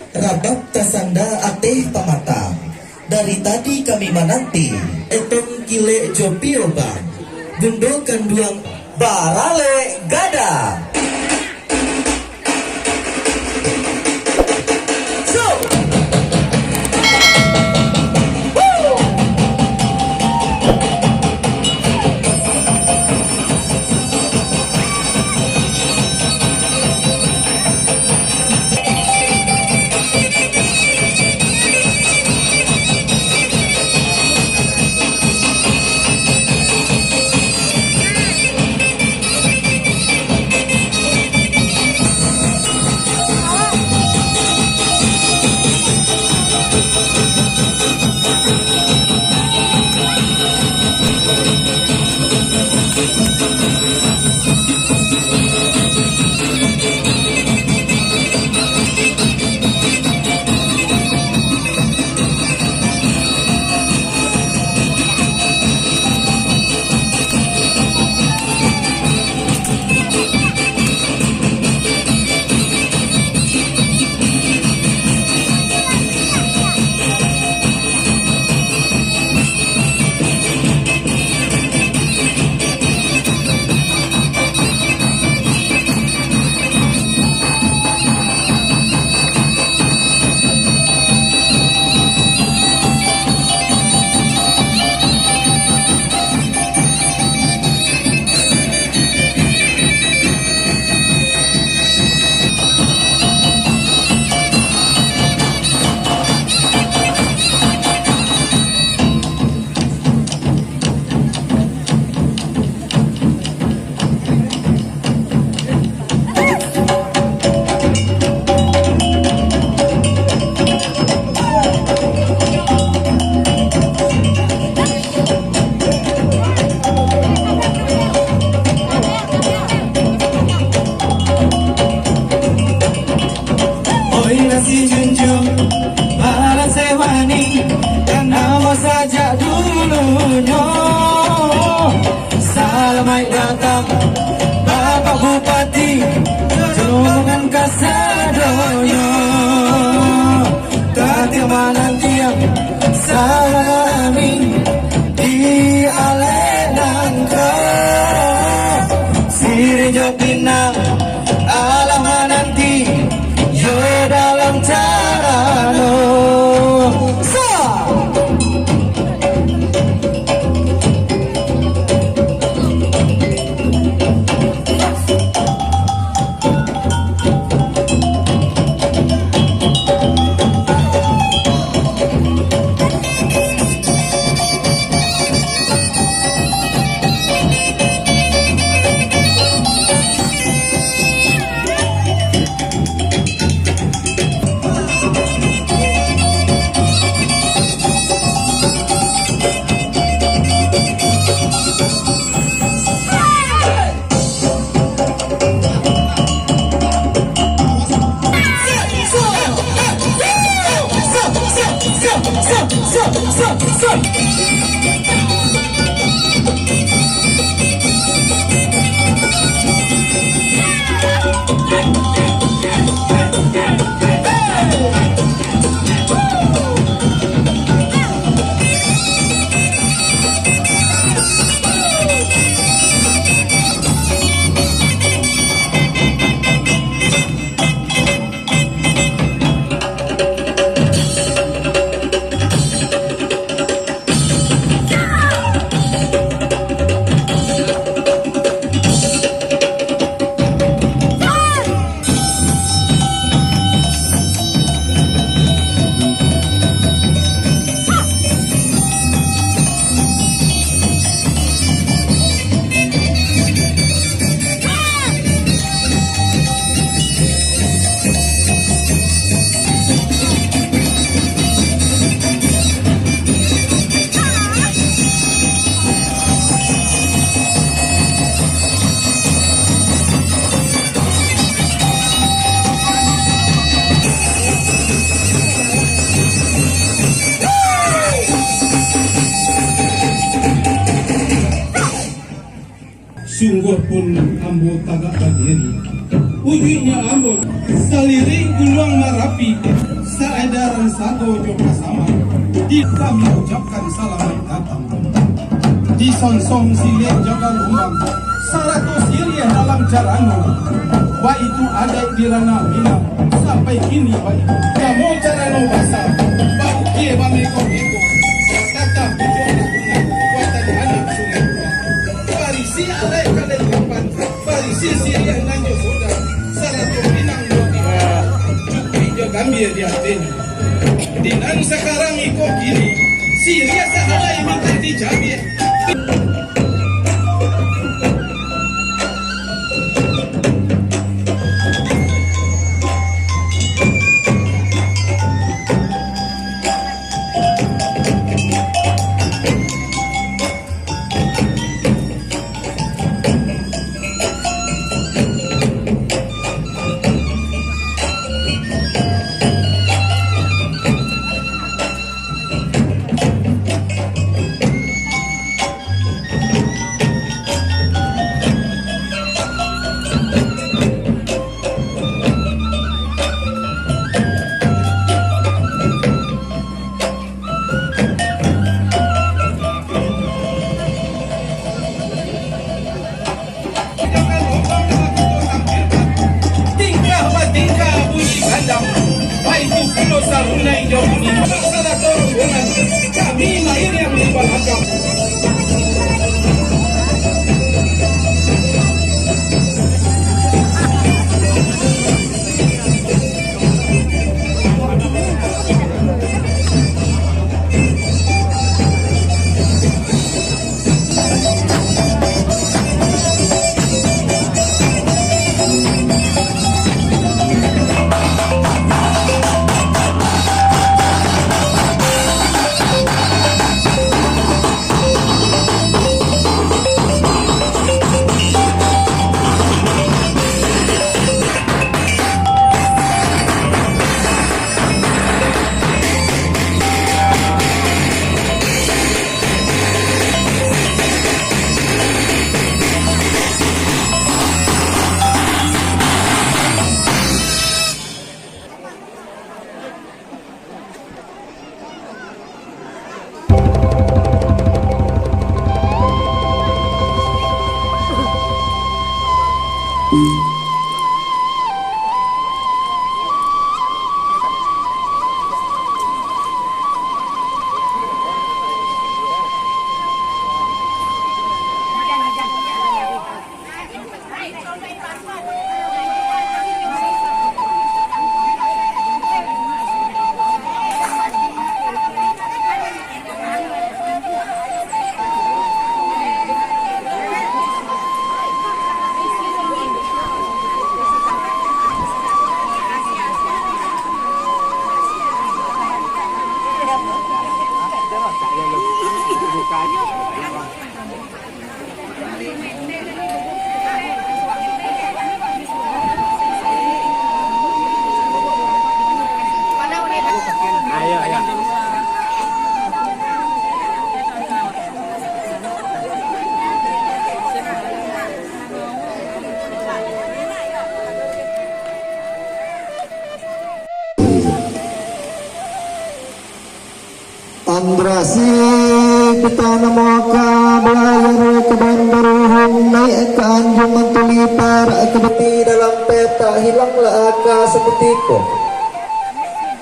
Rabak tasanda ateh pamatang. Dari tadi kami menanti etong kile jopio bang. Bundo kanduang barale gada. Si junjung para sewani dan nama saja dulunya. Selamat datang Bapak Bupati Junjungan Kasadonya. Terima nantiang salami di alenan ke Sirijo Pinang alaman nanti yo dalam carano sa sungguh pun ambo tagak berdiri. Ujinya ambo saliring guluang marapi Sago jo bersama di kami ucapkan selamat datang di sonsong silir jaga lumbang 100 silir dalam carano baik itu ada di ranah Minang sampai kini baik kamu carano basah bau kie bami kongiko tetap dicoba dengan kuatan anak sungai parisi alai kalian depan parisi silir nanjo soda 100 Minang lodi cukup jo gambir di hatenya Dinan sekarang ikut gini Syria sahala minta dijabir Sarunai jauh ini salah rombongan kami lahir yang di belakang. Andrasi kita namoka belayar ke bandaruhum naik ke anjung mentulipar ke beti dalam peta hilanglah aka sepertiku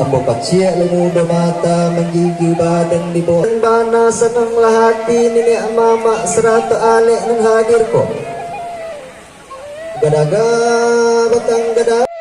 ambo kacik lemuda mata menggigi badan di bawah bana senanglah hati nenek mama serata alik nang hadirku gadaga batang gadaga